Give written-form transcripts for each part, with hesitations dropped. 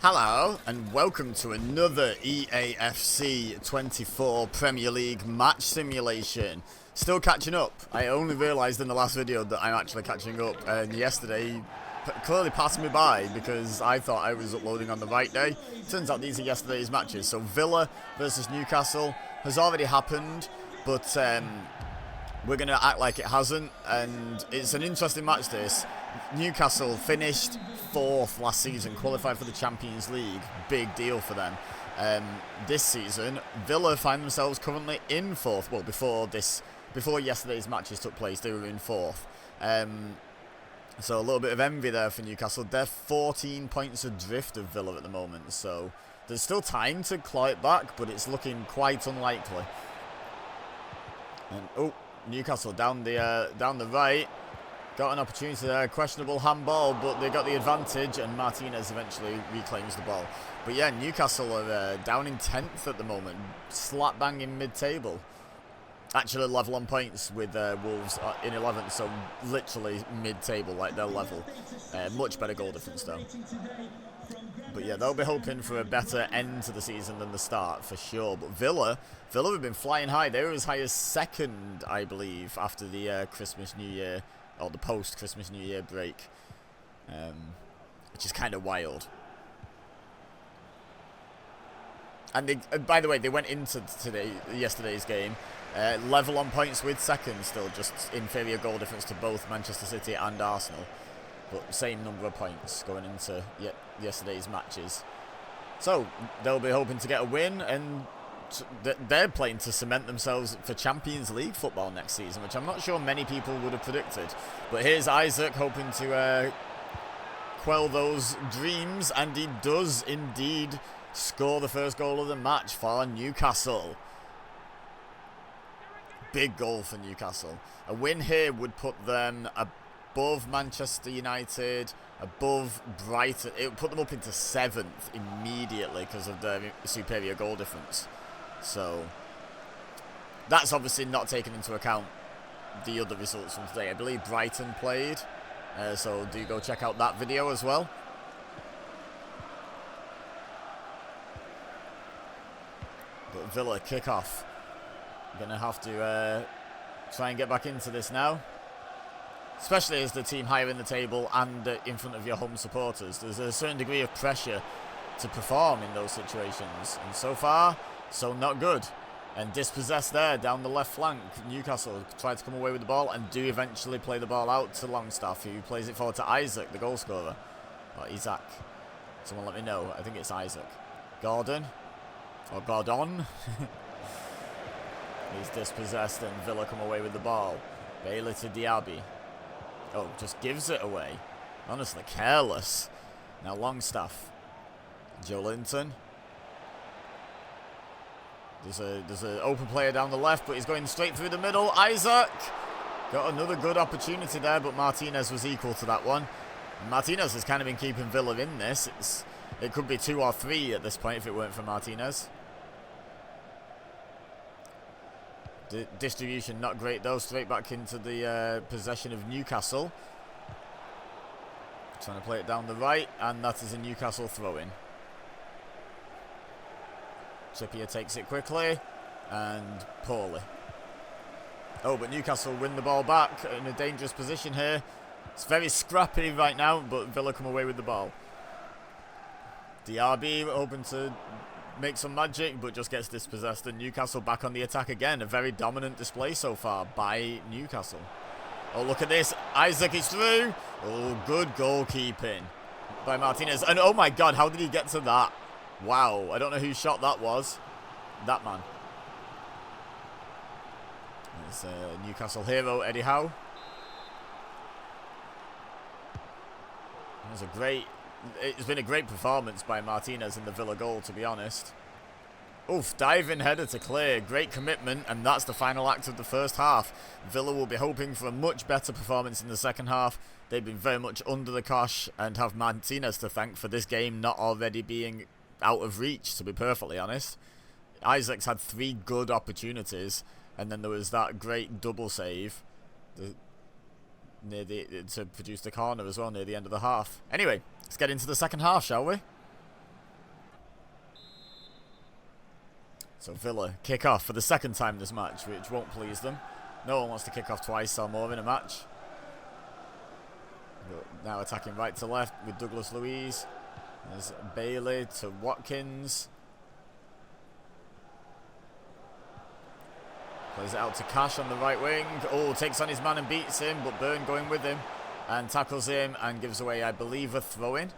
Hello and welcome to another EAFC 24 Premier League match simulation. Still catching up. I only realised in the last video that I'm actually catching up, and yesterday clearly passed me by because I thought I was uploading on the right day. Turns out these are yesterday's matches. So Villa versus Newcastle has already happened, but we're going to act like it hasn't, and it's an interesting match this. Newcastle finished 4th last season, qualified for the Champions League, big deal for them. This season, Villa find themselves currently in 4th, well before yesterday's matches took place they were in 4th. So a little bit of envy there for Newcastle. They're 14 points adrift of Villa at the moment, so there's still time to claw it back, but it's looking quite unlikely. And oh, Newcastle down the right. Got an opportunity there, questionable handball, but they got the advantage, and Martinez eventually reclaims the ball. But yeah, Newcastle are down in 10th at the moment, slap bang in mid-table. Actually level on points with Wolves in 11th, so literally mid-table, like they're level. Much better goal difference though. But yeah, they'll be hoping for a better end to the season than the start, for sure. But Villa have been flying high. They were as high as 2nd, I believe, after the Christmas, New Year, or the post-Christmas, New Year break. Which is kind of wild. And by the way, they went into yesterday's game level on points with 2nd still, just inferior goal difference to both Manchester City and Arsenal. But same number of points going into yesterday's matches. So they'll be hoping to get a win, and they're playing to cement themselves for Champions League football next season, which I'm not sure many people would have predicted. But here's Isaac hoping to quell those dreams, and he does indeed score the first goal of the match for Newcastle. Big goal for Newcastle. A win here would put them above Manchester United, above Brighton. It would put them up into 7th immediately because of their superior goal difference. So that's obviously not taken into account the other results from today. I believe Brighton played, so do go check out that video as well. But Villa kick off. Gonna have to try and get back into this now, especially as the team higher in the table and in front of your home supporters. There's a certain degree of pressure to perform in those situations, and so far, so not good. And dispossessed there down the left flank. Newcastle tried to come away with the ball and do eventually play the ball out to Longstaff, who plays it forward to Isaac, the goal scorer. Or Isaac. Someone let me know. I think it's Isaac. Gordon. Or Gordon. He's dispossessed and Villa come away with the ball. Bailey to Diaby. Oh, just gives it away. Honestly, careless. Now Longstaff. Joe Linton. There's an open player down the left, but he's going straight through the middle. Isaac! Got another good opportunity there, but Martinez was equal to that one. And Martinez has kind of been keeping Villa in this. It could be 2 or 3 at this point if it weren't for Martinez. The distribution not great though, straight back into the possession of Newcastle. Trying to play it down the right, and that is a Newcastle throw-in. Trippier takes it quickly, and poorly. Oh, but Newcastle win the ball back in a dangerous position here. It's very scrappy right now, but Villa come away with the ball. Diaby hoping to make some magic, but just gets dispossessed, and Newcastle back on the attack again. A very dominant display so far by Newcastle. Oh, look at this. Isaac is through. Oh, good goalkeeping by Martinez. And oh my God, how did he get to that? Wow, I don't know whose shot that was. That man. It's Newcastle hero, Eddie Howe. It's been a great performance by Martinez in the Villa goal, to be honest. Oof, diving header to clear. Great commitment, and that's the final act of the first half. Villa will be hoping for a much better performance in the second half. They've been very much under the cosh and have Martinez to thank for this game not already being out of reach, to be perfectly honest. Isaac's had 3 good opportunities, and then there was that great double save to produce the corner as well near the end of the half. Anyway, let's get into the second half, shall we? So Villa kick off for the second time this match, which won't please them. No one wants to kick off twice or more in a match. But now attacking right to left with Douglas Luiz. There's Bailey to Watkins. Plays it out to Cash on the right wing. Oh, takes on his man and beats him, but Byrne going with him and tackles him and gives away, I believe, a throw-in.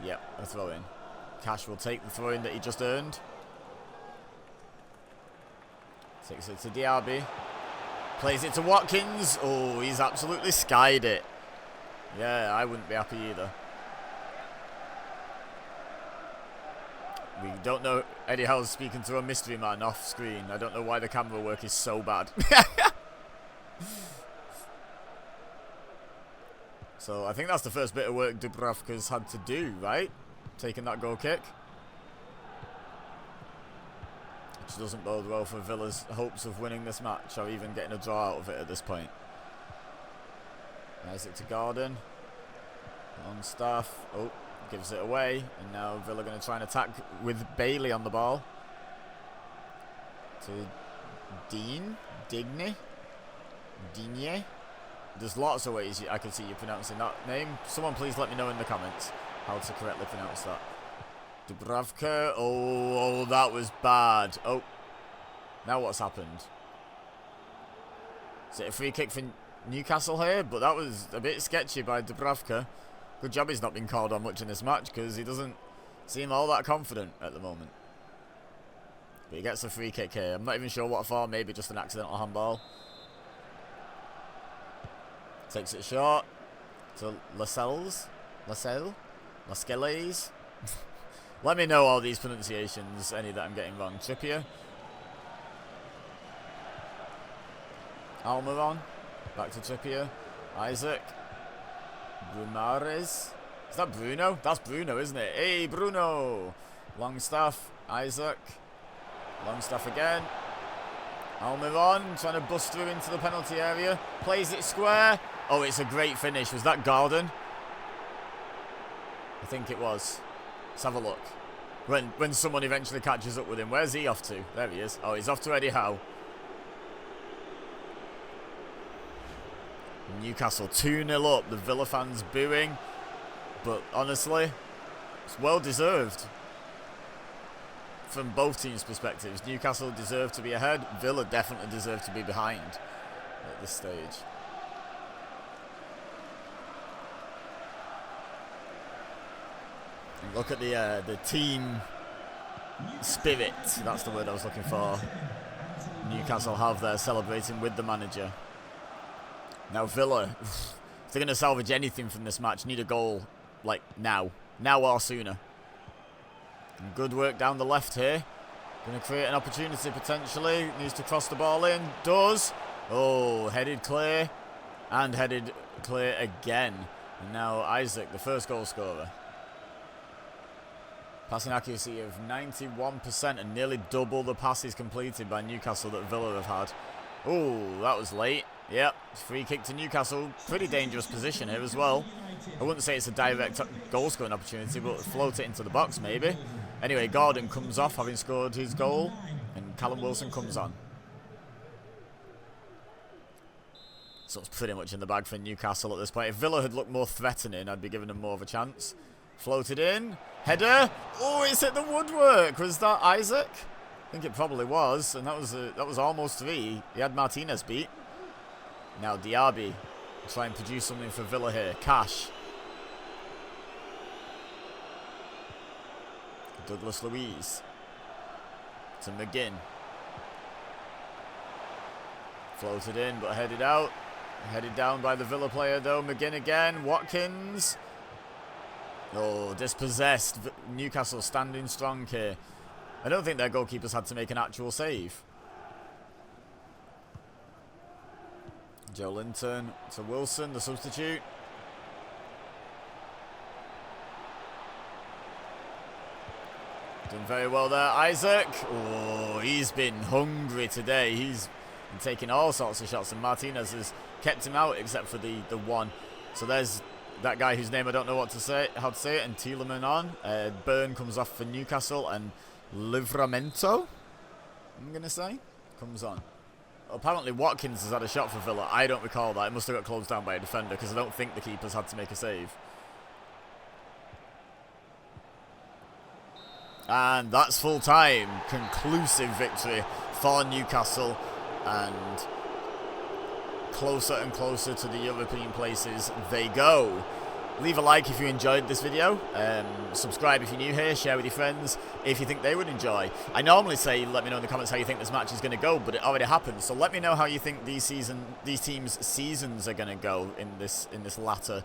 Yep, a throw-in. Cash will take the throw-in that he just earned. Takes it to Diaby. Plays it to Watkins. Oh, he's absolutely skied it. Yeah, I wouldn't be happy either. We don't know. Eddie Howe's speaking to a mystery man off screen. I don't know why the camera work is so bad. So I think that's the first bit of work Dubravka's had to do, right? Taking that goal kick. Which doesn't bode well for Villa's hopes of winning this match or even getting a draw out of it at this point. There's it to Gordon. On staff. Oh. Gives it away, and now Villa going to try and attack with Bailey on the ball. To Digne. There's lots of ways I can see you pronouncing that name. Someone please let me know in the comments how to correctly pronounce that. Dubravka. Oh, that was bad. Oh, now what's happened? Is it a free kick for Newcastle here? But that was a bit sketchy by Dubravka. Good job he's not been called on much in this match because he doesn't seem all that confident at the moment. But he gets a free kick here. I'm not even sure what for. Maybe just an accidental handball. Takes it short to Lascelles. Let me know all these pronunciations, any that I'm getting wrong. Trippier. Almiron. Back to Trippier. Isaac. Brumares. Is that Bruno? That's Bruno, isn't it? Hey, Bruno. Longstaff. Isaac. Longstaff again. Almiron trying to bust through into the penalty area. Plays it square. Oh, it's a great finish. Was that Gordon? I think it was. Let's have a look. When someone eventually catches up with him. Where's he off to? There he is. Oh, he's off to Eddie Howe. Newcastle 2-0 up. The Villa fans booing. But honestly, it's well deserved. From both teams' perspectives. Newcastle deserved to be ahead. Villa definitely deserved to be behind at this stage. And look at the team spirit. That's the word I was looking for. Newcastle have there celebrating with the manager. Now Villa, if they're going to salvage anything from this match, need a goal like now. Now or sooner. And good work down the left here. Going to create an opportunity potentially. Needs to cross the ball in. Does. Oh, headed clear. And headed clear again. And now Isaac, the first goal scorer. Passing accuracy of 91% and nearly double the passes completed by Newcastle that Villa have had. Oh, that was late. Yep, free kick to Newcastle. Pretty dangerous position here as well. I wouldn't say it's a direct goal scoring opportunity, but float it into the box maybe. Anyway, Gordon comes off having scored his goal, and Callum Wilson comes on. So it's pretty much in the bag for Newcastle at this point. If Villa had looked more threatening, I'd be giving them more of a chance. Floated in. Header. Oh, it's hit the woodwork. Was that Isaac? I think it probably was, and that was almost 3. He had Martinez beat. Now Diaby try and produce something for Villa here. Cash. Douglas Luiz. To McGinn. Floated in but headed out. Headed down by the Villa player though. McGinn again. Watkins. Oh, dispossessed. Newcastle standing strong here. I don't think their goalkeepers had to make an actual save. Joe Linton to Wilson, the substitute. Doing very well there. Isaac. Oh, he's been hungry today. He's been taking all sorts of shots, and Martinez has kept him out except for the one. So there's that guy whose name I don't know how to say it, and Tielemans on. Byrne comes off for Newcastle, and Livramento, I'm going to say, comes on. Apparently Watkins has had a shot for Villa. I don't recall that. It must have got closed down by a defender because I don't think the keeper's had to make a save. And that's full time. Conclusive victory for Newcastle. And closer and closer to the European places they go. Leave a like if you enjoyed this video. Subscribe if you're new here. Share with your friends if you think they would enjoy. I normally say let me know in the comments how you think this match is going to go, but it already happened. So let me know how you think these teams' seasons are going to go in this latter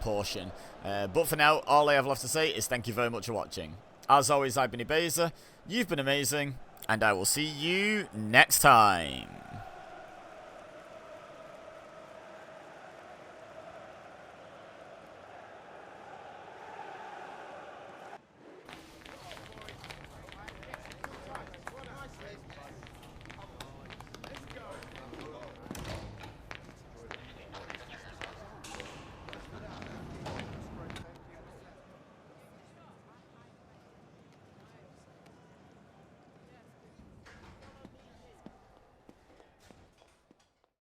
portion. But for now, all I have left to say is thank you very much for watching. As always, I've been Ibeza. You've been amazing, and I will see you next time.